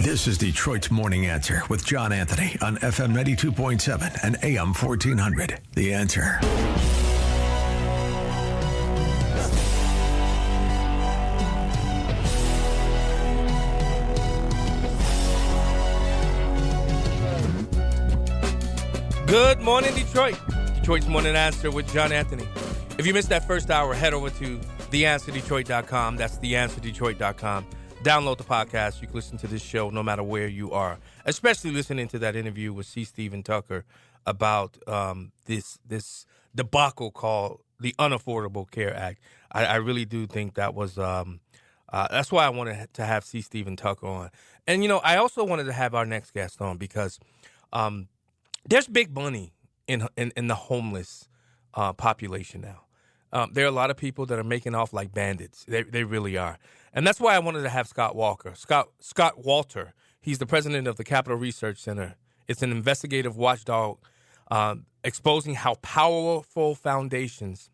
This is Detroit's Morning Answer with John Anthony on FM 92.7 and AM 1400. The Answer. Good morning, Detroit. Detroit's Morning Answer with John Anthony. If you missed that first hour, head over to theanswerdetroit.com. That's theanswerdetroit.com. Download the podcast. You can listen to this show no matter where you are, especially listening to that interview with C. Stephen Tucker about this debacle called the Unaffordable Care Act. I really do think that was that's why I wanted to have C. Stephen Tucker on. And, you know, I also wanted to have our next guest on because there's big money in the homeless population now. There are a lot of people that are making off like bandits. They really are. And that's why I wanted to have Scott Walter. He's the president of the Capital Research Center. It's an investigative watchdog exposing how powerful foundations,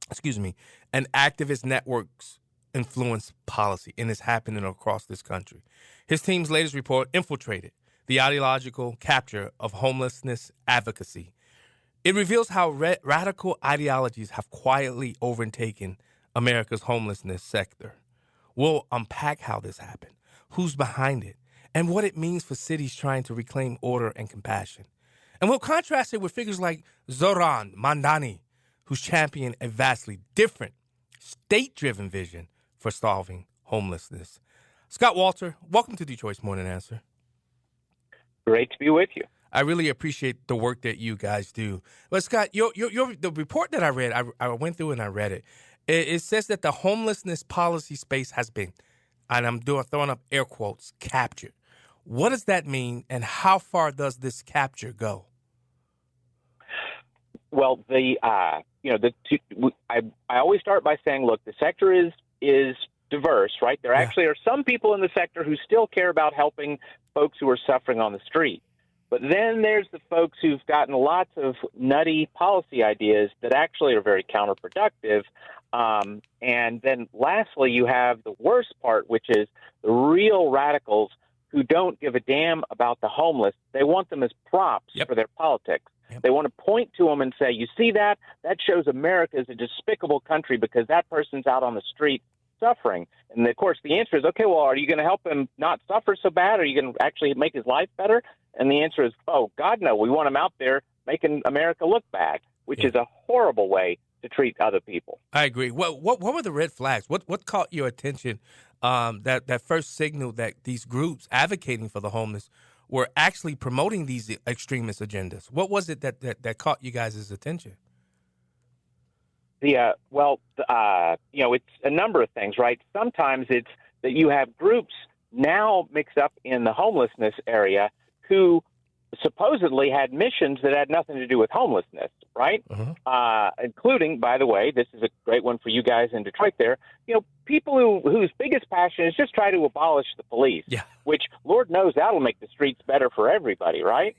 and activist networks influence policy, and it's happening across this country. His team's latest report, Infiltrated, the Ideological Capture of Homelessness Advocacy. It reveals how radical ideologies have quietly overtaken America's homelessness sector. We'll unpack how this happened, who's behind it, and what it means for cities trying to reclaim order and compassion. And we'll contrast it with figures like Zoran Mandani, who's championed a vastly different, state-driven vision for solving homelessness. Scott Walter, welcome to Detroit's Morning Answer. Great to be with you. I really appreciate the work that you guys do. But Scott, the report that I read, I went through and I read it. It says that the homelessness policy space has been, and I'm throwing up air quotes, captured. What does that mean, and how far does this capture go? Well, I always start by saying, look, the sector is diverse, right? There actually are some people in the sector who still care about helping folks who are suffering on the street. But then there's the folks who've gotten lots of nutty policy ideas that actually are very counterproductive. And then lastly, you have the worst part, which is the real radicals who don't give a damn about the homeless. They want them as props for their politics. They want to point to them and say, you see that? That shows America is a despicable country because that person's out on the street suffering. And, of course, the answer is, okay, well, are you going to help him not suffer so bad? Are you going to actually make his life better? And the answer is, oh, God, no. We want him out there making America look bad, which is a horrible way to treat other people. I agree. What were the red flags? What caught your attention that first signal that these groups advocating for the homeless were actually promoting these extremist agendas? What was it that caught you guys' attention? It's a number of things, right? Sometimes it's that you have groups now mixed up in the homelessness area who supposedly had missions that had nothing to do with homelessness, right? Including, by the way, this is a great one for you guys in Detroit there, people whose biggest passion is just try to abolish the police, which Lord knows that'll make the streets better for everybody, right?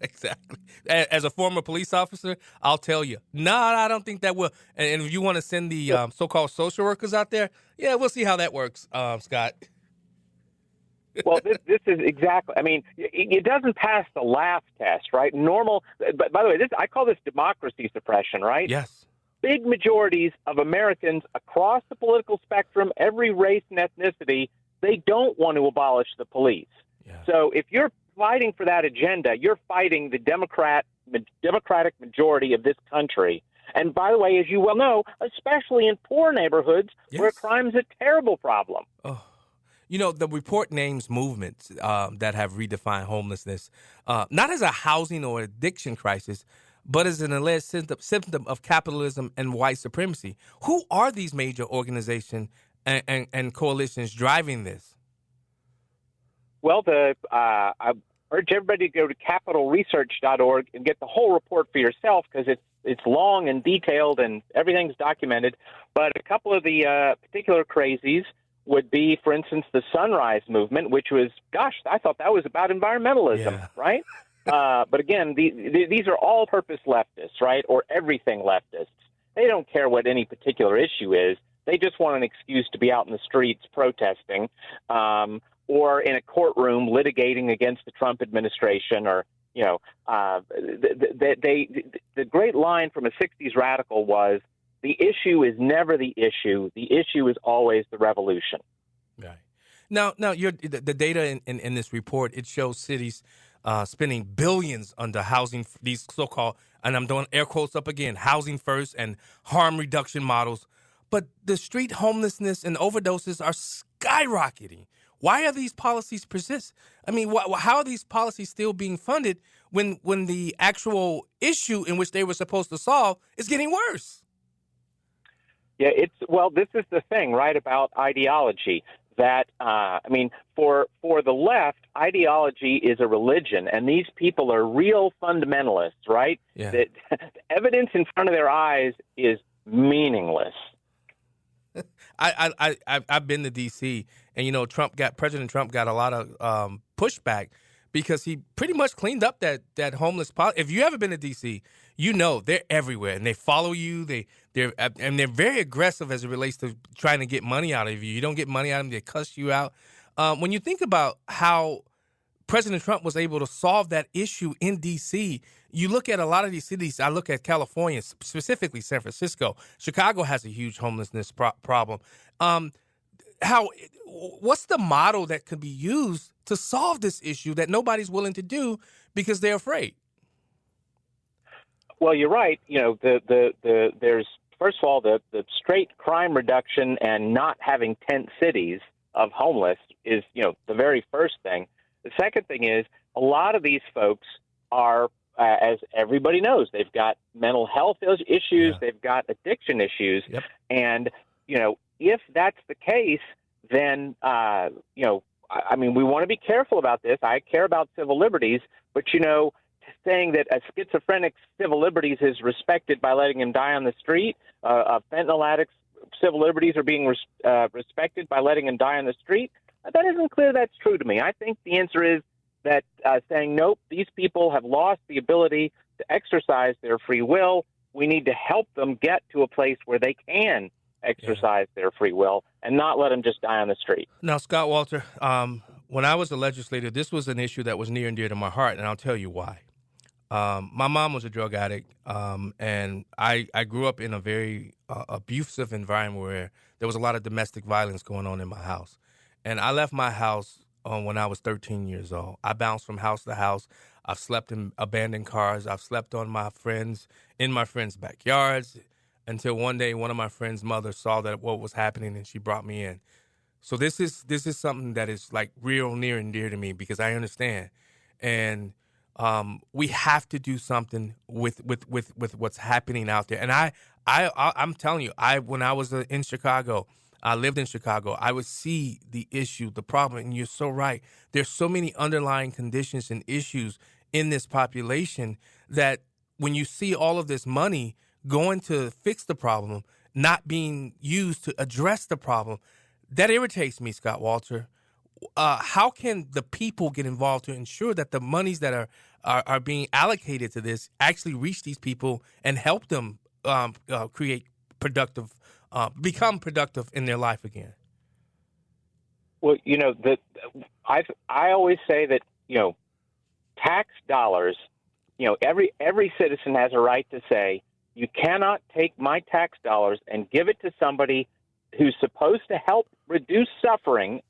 Exactly. As a former police officer, I'll tell you, no, I don't think that will. And if you want to send the so-called social workers out there, we'll see how that works, Scott. Well, this is exactly, it doesn't pass the laugh test, right? But by the way, I call this democracy suppression, right? Yes. Big majorities of Americans across the political spectrum, every race and ethnicity, they don't want to abolish the police. Yeah. So if you're fighting for that agenda, you're fighting the democratic majority of this country. And by the way, as you well know, especially in poor neighborhoods where crime's a terrible problem. Oh. The report names movements that have redefined homelessness, not as a housing or addiction crisis, but as an alleged symptom of capitalism and white supremacy. Who are these major organizations and coalitions driving this? Well, I urge everybody to go to capitalresearch.org and get the whole report for yourself because it's long and detailed and everything's documented. But a couple of the particular crazies would be, for instance, the Sunrise Movement, which was, I thought that was about environmentalism, right? But again, these are all-purpose leftists, right, or everything leftists. They don't care what any particular issue is. They just want an excuse to be out in the streets protesting. or in a courtroom litigating against the Trump administration, or the great line from a '60s radical was, "The issue is never the issue. The issue is always the revolution." Right. Now, the data in this report, it shows cities spending billions under housing, these so-called, and I'm doing air quotes up again, housing first and harm reduction models. But the street homelessness and overdoses are skyrocketing. Why are these policies persist? I mean, how are these policies still being funded when the actual issue in which they were supposed to solve is getting worse? Yeah, this is the thing, right, about ideology. That for the left, ideology is a religion, and these people are real fundamentalists, right? Yeah. That evidence in front of their eyes is meaningless. I've been to D.C. and President Trump got a lot of pushback because he pretty much cleaned up that homeless policy. If you ever been to D.C., they're everywhere and they follow you. They're very aggressive as it relates to trying to get money out of you. You don't get money out of them, they cuss you out. When you think about how President Trump was able to solve that issue in D.C., you look at a lot of these cities. I look at California, specifically San Francisco. Chicago has a huge homelessness problem. What's the model that could be used to solve this issue that nobody's willing to do because they're afraid? Well, you're right. There's, first of all, the straight crime reduction and not having tent cities of homeless is, the very first thing. The second thing is a lot of these folks are, as everybody knows, they've got mental health issues, Yeah. They've got addiction issues. Yep. And, if that's the case, then, we want to be careful about this. I care about civil liberties, but, saying that a schizophrenic's civil liberties is respected by letting him die on the street, a fentanyl addict's civil liberties are being respected by letting him die on the street, that isn't clear that's true to me. I think the answer is that saying, nope, these people have lost the ability to exercise their free will. We need to help them get to a place where they can exercise their free will and not let them just die on the street. Now, Scott Walter, when I was a legislator, this was an issue that was near and dear to my heart, and I'll tell you why. My mom was a drug addict, and I grew up in a very abusive environment where there was a lot of domestic violence going on in my house. And I left my house when I was 13 years old. I bounced from house to house. I've slept in abandoned cars. I've slept in my friends' backyards until one day one of my friend's mother saw that what was happening and she brought me in. So this is something that is like real near and dear to me because I understand. And we have to do something with what's happening out there. And I'm telling you, when I was in Chicago, I lived in Chicago, I would see the issue, the problem, and you're so right. There's so many underlying conditions and issues in this population that when you see all of this money going to fix the problem, not being used to address the problem, that irritates me, Scott Walter. How can the people get involved to ensure that the monies that are being allocated to this actually reach these people and help them become productive in their life again? Well, I always say that tax dollars. Every citizen has a right to say, you cannot take my tax dollars and give it to somebody who's supposed to help reduce suffering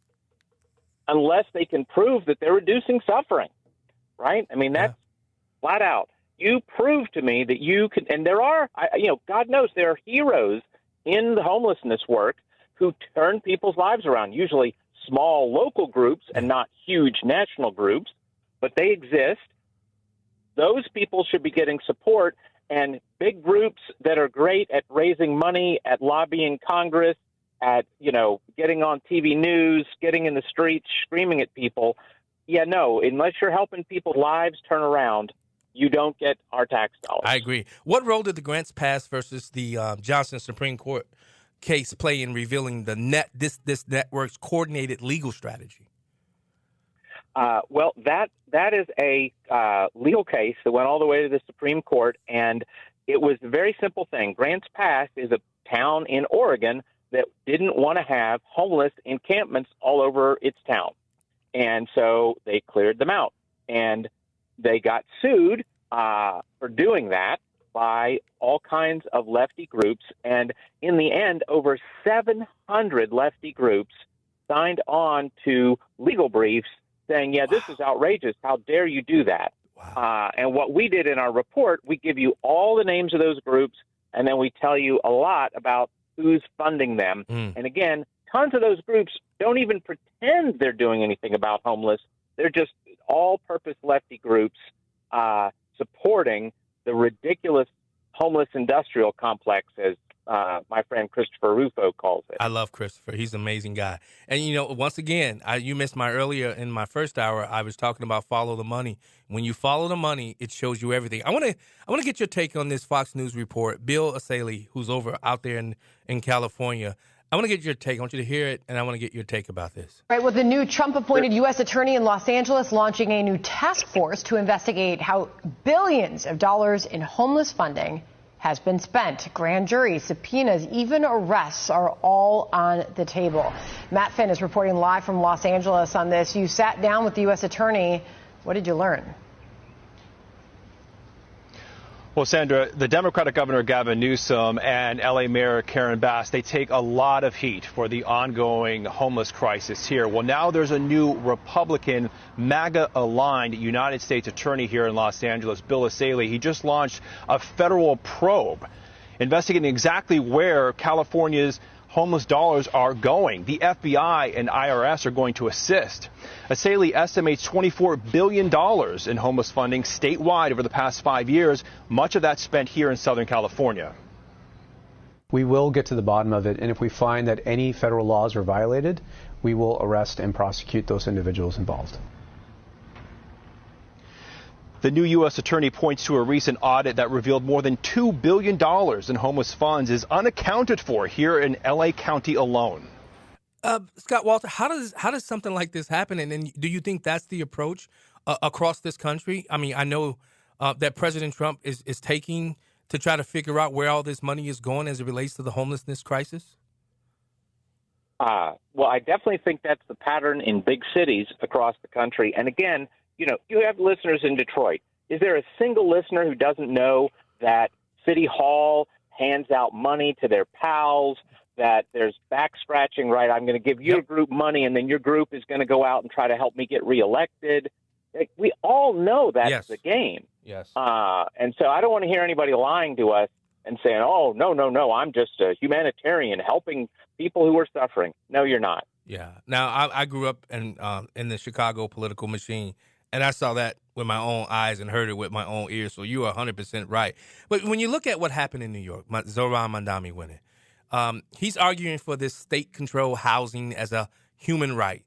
unless they can prove that they're reducing suffering, right? I mean, that's flat out. You prove to me that you can, and there are, God knows there are heroes in the homelessness work who turn people's lives around, usually small local groups and not huge national groups, but they exist. Those people should be getting support, and big groups that are great at raising money, at lobbying Congress, at, getting on TV news, getting in the streets, screaming at people. Unless you're helping people's lives turn around, you don't get our tax dollars. I agree. What role did the Grants Pass versus the Johnson Supreme Court case play in revealing this network's coordinated legal strategy? Well, that is a legal case that went all the way to the Supreme Court, and it was a very simple thing. Grants Pass is a town in Oregon that didn't want to have homeless encampments all over its town. And so they cleared them out. And they got sued for doing that by all kinds of lefty groups. And in the end, over 700 lefty groups signed on to legal briefs saying, yeah, this is outrageous. How dare you do that? Wow. And what we did in our report, we give you all the names of those groups, and then we tell you a lot about who's funding them. And again, tons of those groups don't even pretend they're doing anything about homeless. They're just all-purpose lefty groups supporting the ridiculous homeless industrial complex, as my friend Christopher Rufo calls it. I love Christopher. He's an amazing guy. And, you know, once again, you missed in my first hour, I was talking about follow the money. When you follow the money, it shows you everything. I want to get your take on this Fox News report. Bill Asaley, who's out there in California, I want to get your take. I want you to hear it, and I want to get your take about this. Right, with the new Trump-appointed U.S. attorney in Los Angeles launching a new task force to investigate how billions of dollars in homeless funding has been spent. Grand jury subpoenas, even arrests are all on the table. Matt Finn is reporting live from Los Angeles on this. You sat down with the U.S. attorney. What did you learn? Well, Sandra, the Democratic Governor Gavin Newsom and L.A. Mayor Karen Bass, they take a lot of heat for the ongoing homeless crisis here. Well, now there's a new Republican, MAGA-aligned United States attorney here in Los Angeles, Bill Asaley. He just launched a federal probe investigating exactly where California's homeless dollars are going. The FBI and IRS are going to assist. Asaley estimates $24 billion in homeless funding statewide over the past 5 years, much of that spent here in Southern California. We will get to the bottom of it, and if we find that any federal laws are violated, we will arrest and prosecute those individuals involved. The new U.S. attorney points to a recent audit that revealed more than $2 billion in homeless funds is unaccounted for here in L.A. County alone. Scott Walter, how does something like this happen? And do you think that's the approach across this country? I mean, I know that President Trump is taking to try to figure out where all this money is going as it relates to the homelessness crisis. Well, I definitely think that's the pattern in big cities across the country. And again, you know, you have listeners in Detroit. Is there a single listener who doesn't know that City Hall hands out money to their pals, that there's back scratching, right? I'm going to give your group money, and then your group is going to go out and try to help me get reelected. We all know that's the game. Yes. And so I don't want to hear anybody lying to us and saying, oh, no, I'm just a humanitarian helping people who are suffering. No, you're not. Yeah. Now, I grew up in the Chicago political machine, and I saw that with my own eyes and heard it with my own ears. So you are 100% right. But when you look at what happened in New York, Zohran Mamdani winning, he's arguing for this state-controlled housing as a human right.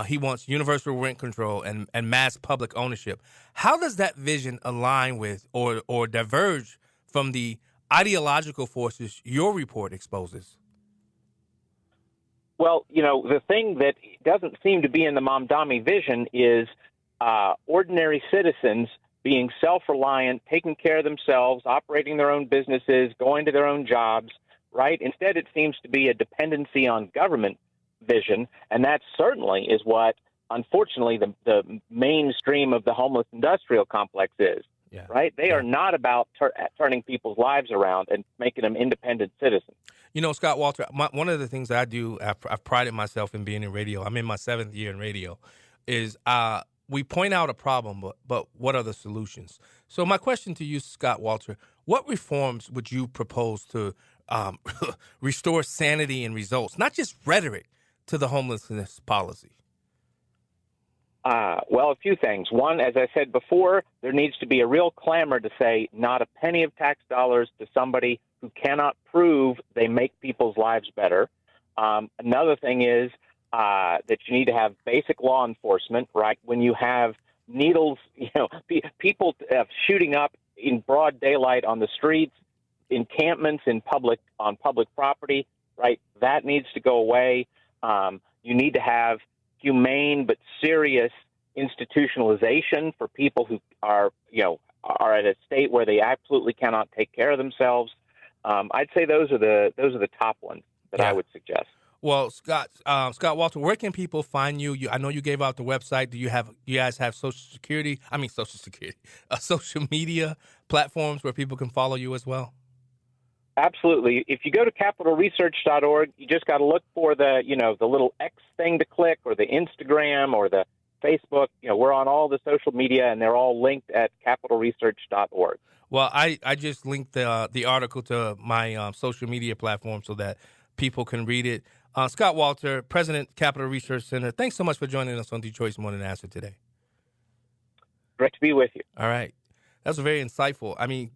He wants universal rent control and mass public ownership. How does that vision align with or diverge from the ideological forces your report exposes? Well, you know, the thing that doesn't seem to be in the Mamdani vision is ordinary citizens being self-reliant, taking care of themselves, operating their own businesses, going to their own jobs, right? Instead, it seems to be a dependency on government vision, and that certainly is what, unfortunately, the mainstream of the homeless industrial complex is, right? They are not about turning people's lives around and making them independent citizens. You know, Scott Walter, one of the things I do, I've prided myself in being in radio, I'm in my 7th year in radio, is we point out a problem, but what are the solutions? So my question to you, Scott Walter, what reforms would you propose to restore sanity and results, not just rhetoric, to the homelessness policy? Well, a few things. One, as I said before, there needs to be a real clamor to say not a penny of tax dollars to somebody who cannot prove they make people's lives better. Another thing is that you need to have basic law enforcement, right? When you have needles, you know, people shooting up in broad daylight on the streets, encampments on public property, right? That needs to go away. You need to have humane but serious institutionalization for people who are at a state where they absolutely cannot take care of themselves. I'd say those are the top ones that I would suggest. Well, Scott Walter, where can people find you? I know you gave out the website. Do you guys have social media platforms where people can follow you as well? Absolutely. If you go to capitalresearch.org, you just got to look for the little X thing to click, or the Instagram, or the Facebook. We're on all the social media, and they're all linked at capitalresearch.org. Well, I just linked the article to my social media platform so that people can read it. Scott Walter, President, Capital Research Center, thanks so much for joining us on Detroit's Morning Answer today. Great to be with you. All right. That's very insightful. I mean,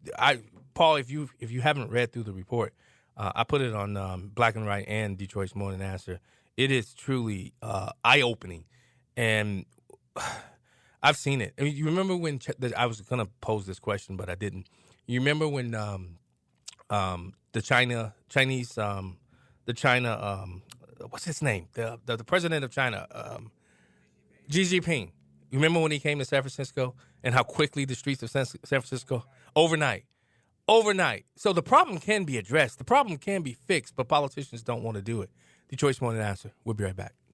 Paul, if you haven't read through the report, I put it on Black and White and Detroit's Morning Answer. It is truly eye-opening, and I've seen it. I mean, you remember when I was going to pose this question, but I didn't. You remember when the China what's his name? The president of China, Xi Jinping. You remember when he came to San Francisco and how quickly the streets of San Francisco overnight. So the problem can be addressed. The problem can be fixed, but politicians don't want to do it. Detroit's Morning Answer. We'll be right back.